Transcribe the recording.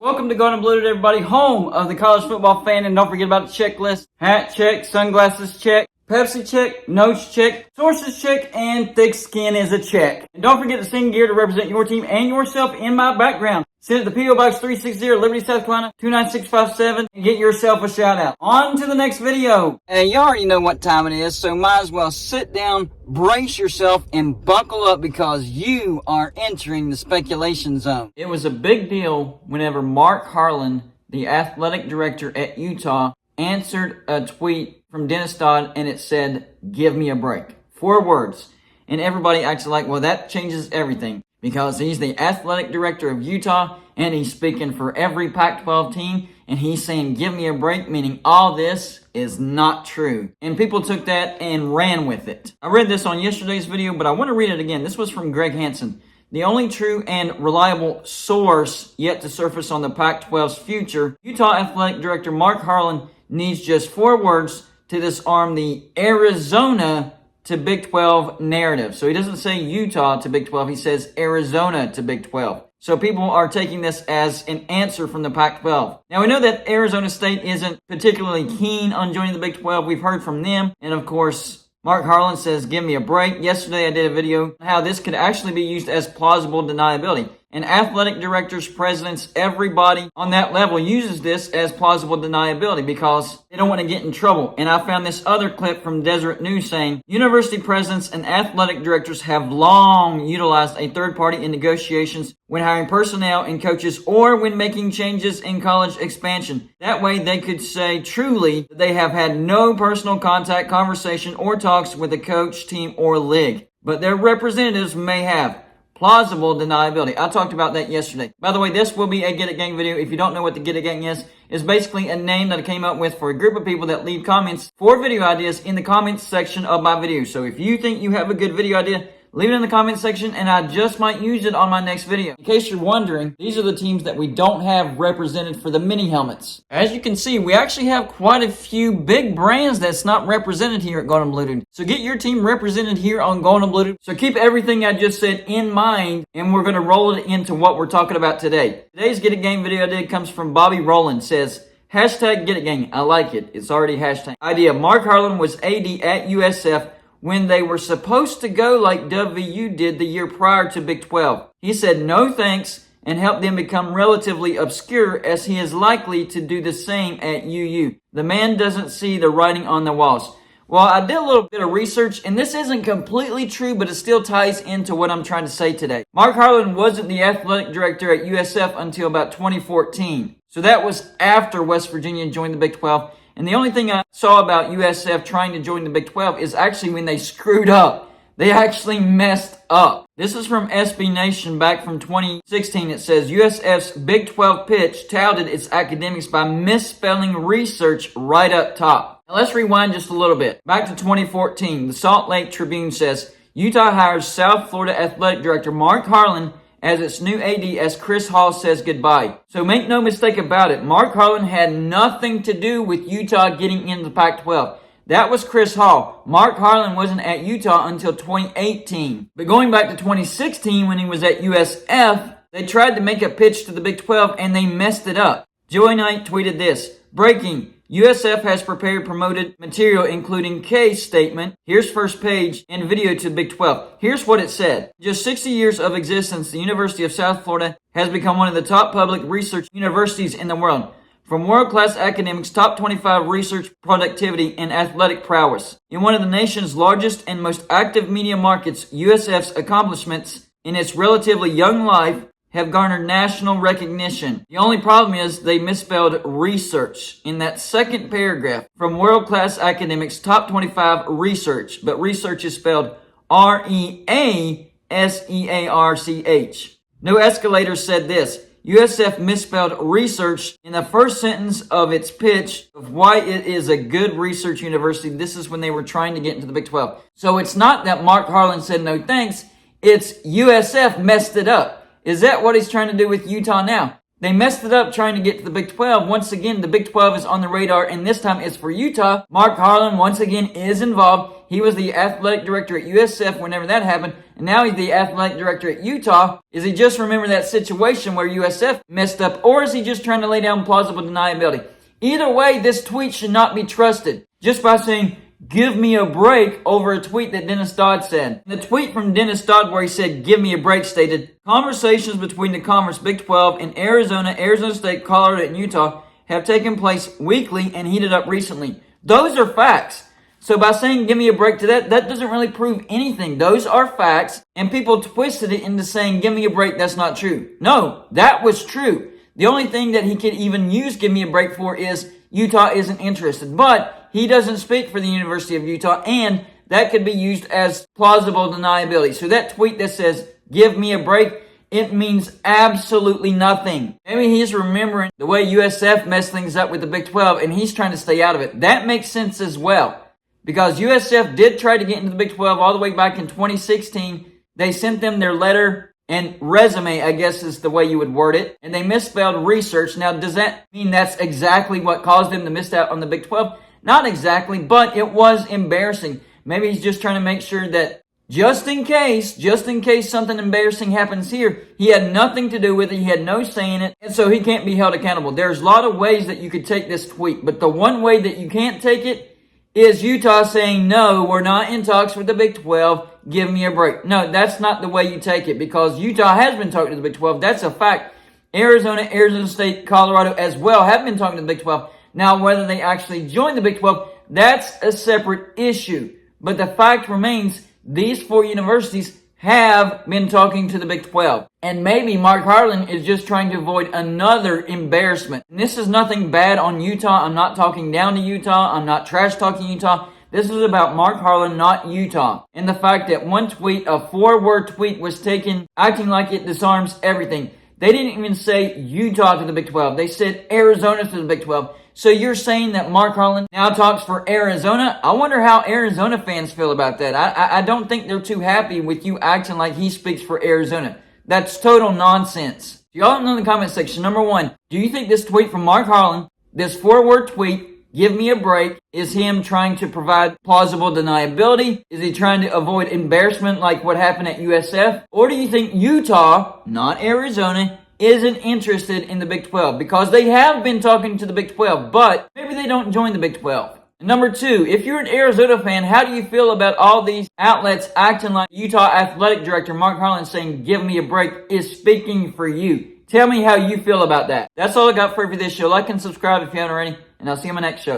Welcome to Golden Blue, everybody, home of the college football fan. And don't forget about the checklist. Hat check, sunglasses check, Pepsi check, notes check, sources check, and thick skin is a check. And don't forget to sing gear to represent your team and yourself in my background. Send it to P.O. Box 360, Liberty, South Carolina, 29657, and get yourself a shout out. On to the next video. Hey, you already know what time it is, so might as well sit down, brace yourself, and buckle up because you are entering the speculation zone. It was a big deal whenever Mark Harlon, the athletic director at Utah, answered a tweet from Dennis Dodd, and it said, "Give me a break." 4 words. And everybody acts like, well, that changes everything. Because he's the athletic director of Utah, and he's speaking for every Pac-12 team, and he's saying, give me a break, meaning all this is not true. And people took that and ran with it. I read this on yesterday's video, but I want to read it again. This was from Greg Hansen. The only true and reliable source yet to surface on the Pac-12's future, Utah athletic director Mark Harlon needs just 4 words to disarm the Arizona to Big 12 narrative. So he doesn't say Utah to Big 12, he says Arizona to Big 12. So people are taking this as an answer from the Pac-12. Now we know that Arizona State isn't particularly keen on joining the Big 12. We've heard from them. And of course, Mark Harlon says, give me a break. Yesterday I did a video on how this could actually be used as plausible deniability. And athletic directors, presidents, everybody on that level uses this as plausible deniability because they don't want to get in trouble. And I found this other clip from Deseret News saying, university presidents and athletic directors have long utilized a third party in negotiations when hiring personnel and coaches or when making changes in college expansion. That way they could say truly that they have had no personal contact, conversation, or talks with the coach, team, or league. But their representatives may have. Plausible deniability. I talked about that yesterday. By the way, this will be a Get It Gang video. If you don't know what the Get It Gang is, it's basically a name that I came up with for a group of people that leave comments for video ideas in the comments section of my video. So if you think you have a good video idea, leave it in the comment section and I just might use it on my next video. In case you're wondering, these are the teams that we don't have represented for the mini helmets. As you can see, we actually have quite a few big brands that's not represented here at Golden Blue. So get your team represented here on Golden Blue. So keep everything I just said in mind and we're going to roll it into what we're talking about today. Today's Get It Gang video idea comes from Bobby Rowland. Says, hashtag Get It Gang. I like it. It's already hashtag. Idea. Mark Harlon was AD at USF when they were supposed to go like WVU did the year prior to Big 12. He said no thanks and helped them become relatively obscure as he is likely to do the same at UU. The man doesn't see the writing on the walls. Well, I did a little bit of research, and this isn't completely true, but it still ties into what I'm trying to say today. Mark Harlon wasn't the athletic director at USF until about 2014. So that was after West Virginia joined the Big 12. And the only thing I saw about USF trying to join the Big 12 is actually when they screwed up. They actually messed up. This is from SB Nation back from 2016. It says, USF's Big 12 pitch touted its academics by misspelling research right up top. Now let's rewind just a little bit. Back to 2014, the Salt Lake Tribune says, Utah hires South Florida Athletic Director Mark Harlon as its new AD as Chris Hall says goodbye. So make no mistake about it, Mark Harlon had nothing to do with Utah getting into the Pac-12. That was Chris Hall. Mark Harlon wasn't at Utah until 2018. But going back to 2016 when he was at USF, they tried to make a pitch to the Big 12 and they messed it up. Joey Knight tweeted this, breaking, USF has prepared promoted material including case statement, here's first page, and video to Big 12. Here's what it said. Just 60 years of existence, the University of South Florida has become one of the top public research universities in the world. From world-class academics, top 25 research productivity, and athletic prowess. In one of the nation's largest and most active media markets, USF's accomplishments in its relatively young life have garnered national recognition. The only problem is they misspelled research in that second paragraph. From world-class academics, top 25 research, but research is spelled R-E-A-S-E-A-R-C-H. No Escalator said this, USF misspelled research in the first sentence of its pitch of why it is a good research university. This is when they were trying to get into the Big 12. So it's not that Mark Harlon said no thanks, it's USF messed it up. Is that what he's trying to do with Utah now? They messed it up trying to get to the Big 12. Once again, the Big 12 is on the radar, and this time it's for Utah. Mark Harlon, once again, is involved. He was the athletic director at USF whenever that happened, and now he's the athletic director at Utah. Is he just remembering that situation where USF messed up, or is he just trying to lay down plausible deniability? Either way, this tweet should not be trusted. Just by saying, give me a break over a tweet that Dennis Dodd said. The tweet from Dennis Dodd where he said, give me a break stated, conversations between the Conference Big 12 in Arizona, Arizona State, Colorado, and Utah have taken place weekly and heated up recently. Those are facts. So by saying give me a break to that doesn't really prove anything. Those are facts, and people twisted it into saying give me a break, that's not true. No, that was true. The only thing that he could even use give me a break for is Utah isn't interested. But he doesn't speak for the University of Utah, and that could be used as plausible deniability. So that tweet that says give me a break, it means absolutely nothing. Maybe he's remembering the way USF messed things up with the Big 12, and he's trying to stay out of it. That makes sense as well. Because USF did try to get into the Big 12 all the way back in 2016. They sent them their letter and resume, I guess is the way you would word it. And they misspelled research. Now, does that mean that's exactly what caused them to miss out on the Big 12? Not exactly, but it was embarrassing. Maybe he's just trying to make sure that just in case something embarrassing happens here, he had nothing to do with it. He had no say in it. And so he can't be held accountable. There's a lot of ways that you could take this tweet. But the one way that you can't take it is Utah saying, no, we're not in talks with the Big 12, give me a break. No, that's not the way you take it, because Utah has been talking to the Big 12. That's a fact. Arizona, Arizona State, Colorado as well have been talking to the Big 12. Now, whether they actually join the Big 12, that's a separate issue. But the fact remains, these four universities have been talking to the Big 12. And maybe Mark Harlon is just trying to avoid another embarrassment. And this is nothing bad on Utah. I'm not talking down to Utah. I'm not trash talking Utah. This is about Mark Harlon, not Utah. And the fact that one tweet, a 4-word tweet, was taken acting like it disarms everything. They didn't even say Utah to the Big 12. They said Arizona to the Big 12. So you're saying that Mark Harlon now talks for Arizona? I wonder how Arizona fans feel about that. I don't think they're too happy with you acting like he speaks for Arizona. That's total nonsense. Y'all know in the comment section, number one, do you think this tweet from Mark Harlon, this 4-word tweet, give me a break, is him trying to provide plausible deniability? Is he trying to avoid embarrassment like what happened at USF? Or do you think Utah, not Arizona, isn't interested in the Big 12? Because they have been talking to the Big 12, but maybe they don't join the Big 12. And number two, if you're an Arizona fan, how do you feel about all these outlets acting like Utah athletic director Mark Harlon saying, give me a break, is speaking for you? Tell me how you feel about that. That's all I got for you for this show. Like and subscribe if you haven't already, and I'll see you in my next show.